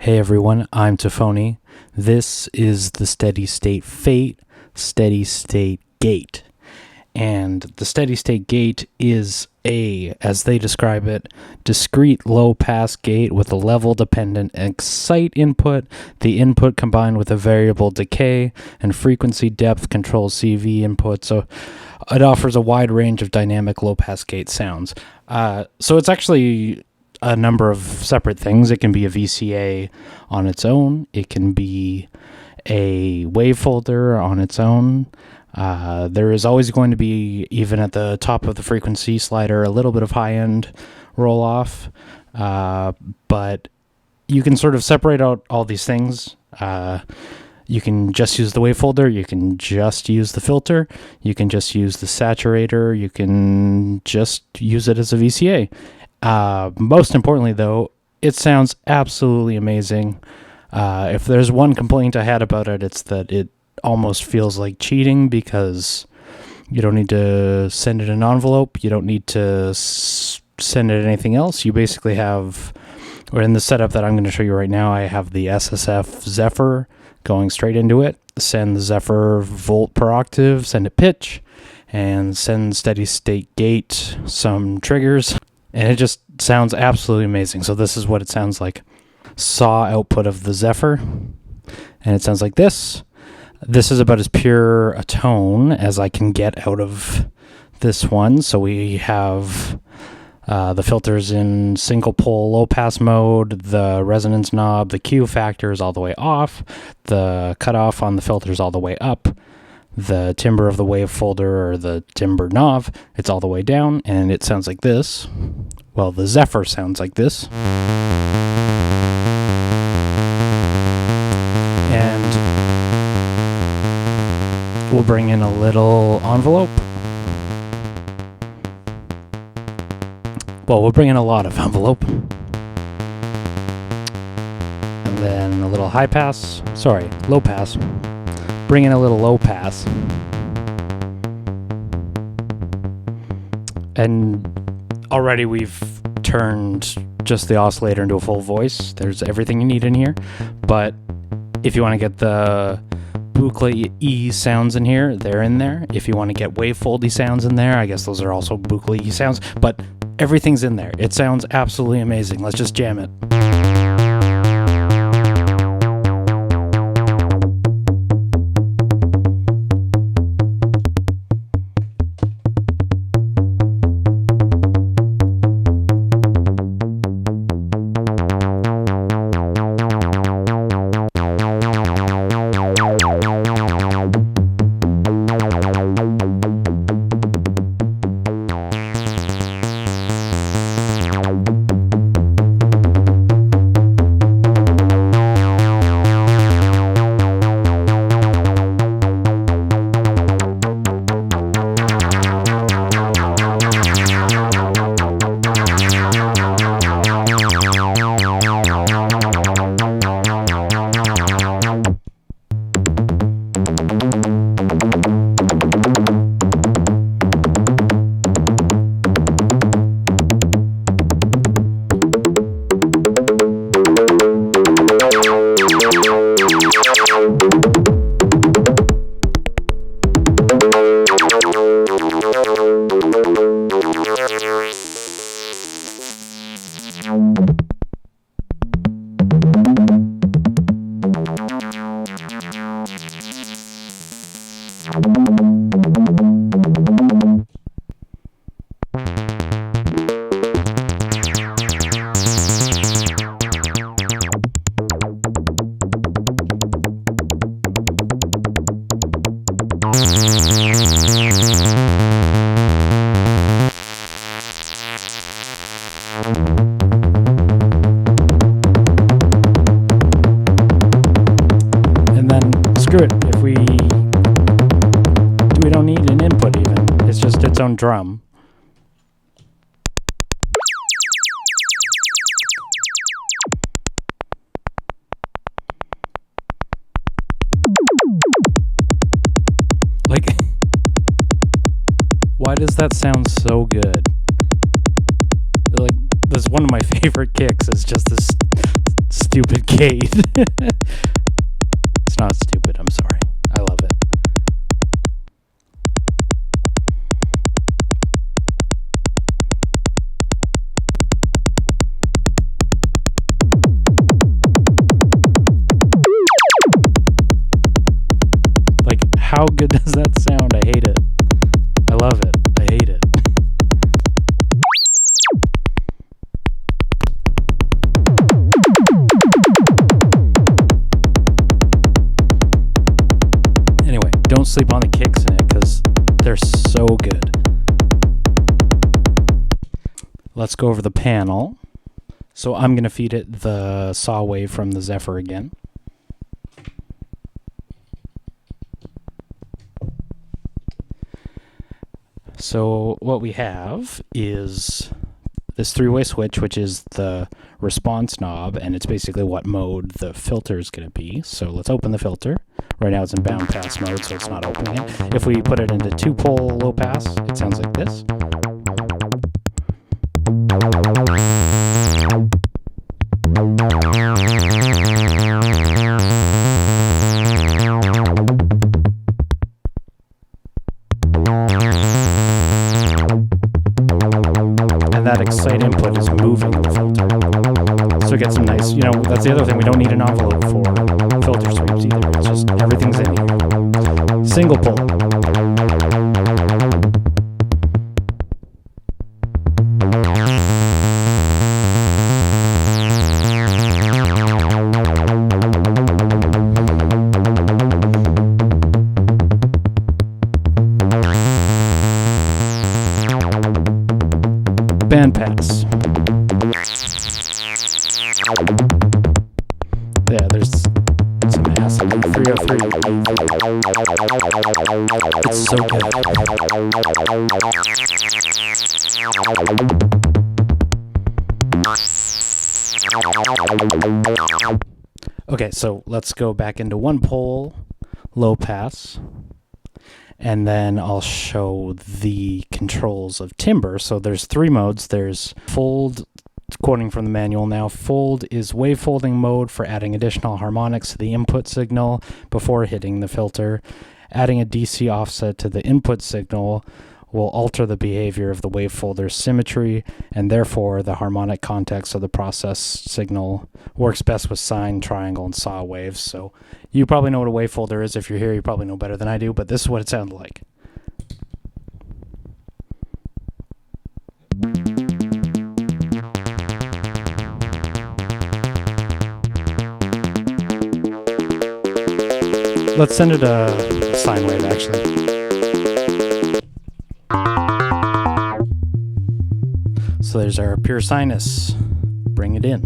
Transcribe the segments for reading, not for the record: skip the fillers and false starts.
Hey everyone, I'm Tafony. This is the Steady State Fate, Steady State Gate. And the Steady State Gate is as they describe it, discrete low-pass gate with a level-dependent excite input. The input combined with a variable decay and frequency depth controls CV input. So it offers a wide range of dynamic low-pass gate sounds. So it's actually a number of separate things. It can be a VCA on its own. It can be a wave folder on its own. There is always going to be, even at the top of the frequency slider, a little bit of high-end roll-off. But you can sort of separate out all these things. You can just use the wave folder. You can just use the filter. You can just use the saturator. You can just use it as a VCA. Most importantly, though, it sounds absolutely amazing. If there's one complaint I had about it, it's that it almost feels like cheating because you don't need to send it an envelope. You don't need to send it anything else. You basically have, or in the setup that I'm going to show you right now, I have the SSF Zephyr going straight into it. Send the Zephyr volt per octave, send it pitch, and send Steady State Gate some triggers. And it just sounds absolutely amazing. So this is what it sounds like. Saw output of the Zephyr. And it sounds like this. This is about as pure a tone as I can get out of this one. So we have the filters in single pole low pass mode. The resonance knob, the Q factor is all the way off. The cutoff on the filter is all the way up. The timbre of the wave folder, or the timbre knob, it's all the way down, and it sounds like this. Well, the Zephyr sounds like this. And we'll bring in a little envelope. Well, we'll bring in a lot of envelope. And then a little low pass. Bring in a little low pass. And already we've turned just the oscillator into a full voice. There's everything you need in here. But if you want to get the Buchla E sounds in here, they're in there. If you want to get wavefoldy sounds in there, I guess those are also Buchla E sounds. But everything's in there. It sounds absolutely amazing. Let's just jam it. Screw it. If we don't need an input even. It's just its own drum. Like, why does that sound so good? Like, this one of my favorite kicks is just this stupid gate. It's not stupid, I'm sorry. I love it. Like, how good does that sound? I hate it. I love it. I hate it. Anyway, don't sleep on the kicks in it because they're so good. Let's go over the panel. So I'm going to feed it the saw wave from the Zephyr again. So what we have is this three-way switch, which is the response knob, and it's basically what mode the filter is going to be. So let's open the filter. Right now it's in bound pass mode, so it's not opening it. If we put it into two-pole low pass, it sounds like this. And that excite input is moving the filter. So we get some nice, that's the other thing. We don't need an envelope for filter sweeps either. It's just everything's in here. Single pole. Band pass. Yeah, there's some acid. 303. It's so good. Okay, so let's go back into one pole, low pass. And then I'll show the controls of timbre. So there's three modes. There's fold, quoting from the manual now, fold is wave folding mode for adding additional harmonics to the input signal before hitting the filter. Adding a DC offset to the input signal will alter the behavior of the wave folder's symmetry, and therefore the harmonic context of the process signal works best with sine, triangle, and saw waves. So you probably know what a wave folder is. If you're here, you probably know better than I do, but this is what it sounded like. Let's send it a sine wave, actually. So there's our pure sinus. Bring it in.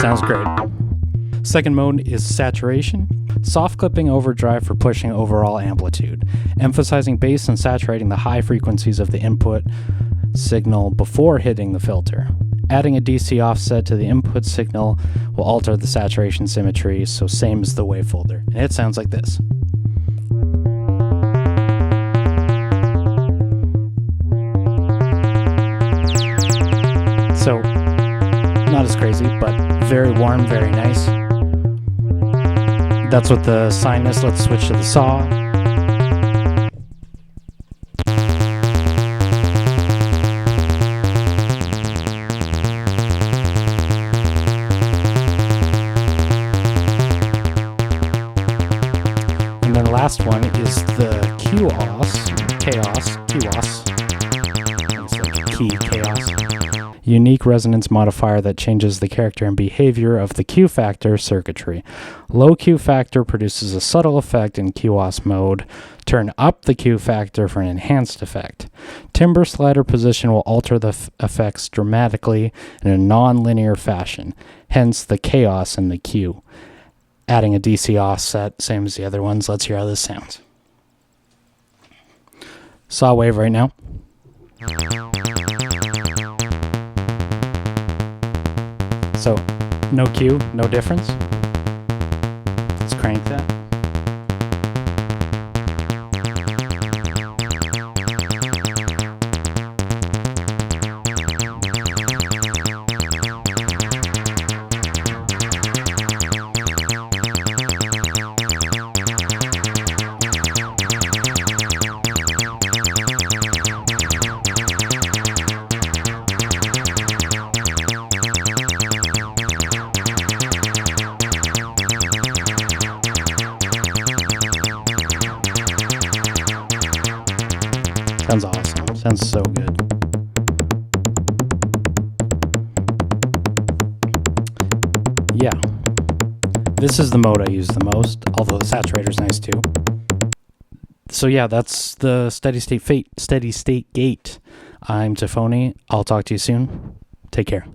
Sounds great. Second mode is saturation. Soft clipping overdrive for pushing overall amplitude, emphasizing bass and saturating the high frequencies of the input signal before hitting the filter. Adding a DC offset to the input signal will alter the saturation symmetry, so same as the wave folder. And it sounds like this. So, not as crazy, but very warm, very nice. That's what the sine is. Let's switch to the saw. And then the last one is the QoS. It's like key chaos. Unique resonance modifier that changes the character and behavior of the Q factor circuitry. Low Q factor produces a subtle effect in QoS mode. Turn up the Q factor for an enhanced effect. Timbre slider position will alter the effects dramatically in a non-linear fashion, hence the chaos in the Q. Adding a DC offset, same as the other ones. Let's hear how this sounds. Saw wave right now. So No Q, no difference. Let's crank that. Sounds awesome. Sounds so good. Yeah. This is the mode I use the most, although the saturator's nice too. So yeah, that's the steady state gate. I'm Tafony. I'll talk to you soon. Take care.